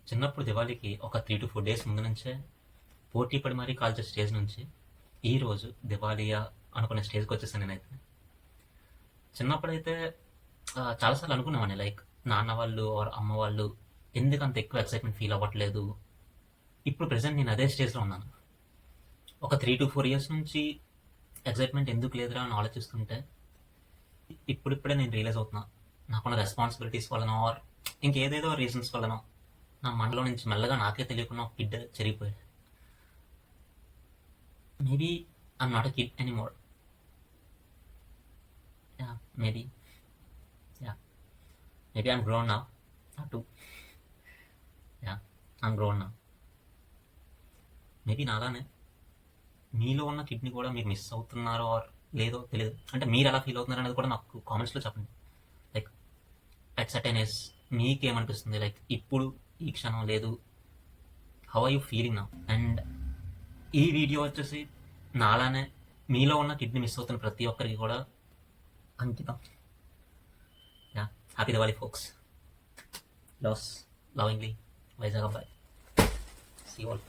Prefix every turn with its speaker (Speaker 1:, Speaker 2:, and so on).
Speaker 1: చిన్నప్పుడు దివాళీకి ఒక 3-4 డేస్ ముందు నుంచే పోటీ పడి మరీ కాల్చే స్టేజ్ నుంచి ఈరోజు దివాళీయా అనుకునే స్టేజ్కి వచ్చేసాను నేనైతే. చిన్నప్పుడైతే చాలాసార్లు అనుకునేవాడిని, లైక్ నాన్న వాళ్ళు ఆర్ అమ్మ వాళ్ళు ఎందుకు అంత ఎక్కువ ఎక్సైట్మెంట్ ఫీల్ అవ్వట్లేదు. ఇప్పుడు ప్రెసెంట్ నేను అదే స్టేజ్లో ఉన్నాను. ఒక 3-4 ఇయర్స్ నుంచి ఎక్సైట్మెంట్ ఎందుకు లేదురా అని ఆలోచిస్తుంటే ఇప్పుడిప్పుడే నేను రియలైజ్ అవుతున్నా, నాకున్న రెస్పాన్సిబిలిటీస్ వలన ఆర్ ఇంకేదేదో రీజన్స్ వలన నా మనలో నుంచి మెల్లగా నాకే తెలియకుండా ఒక కిడ్ చెరిగిపోయాడు. Maybe I'm not a kid anymore. Yeah maybe yeah maybe I'm grown now. Not to yeah I'm grown now. Maybe నాలానే మీలో ఉన్న కిడ్ని కూడా మీరు మిస్ అవుతున్నారో ఆర్ లేదో తెలియదు. అంటే మీరు ఎలా ఫీల్ అవుతున్నారు అనేది కూడా నాకు కామెంట్స్లో చెప్పండి. లైక్ అట్ సర్టెన్ ఏజ్ మీకేమనిపిస్తుంది, లైక్ ఇప్పుడు ఈ క్షణం లేదు, how are you feeling now. And ఈ వీడియో వచ్చేసి నాలానే మీలో ఉన్న కిడ్నీ మిస్ అవుతున్న ప్రతి ఒక్కరికి కూడా అంకితం. Yeah happy Diwali folks. Loves lovingly Vizag అబ్బాయి. See all.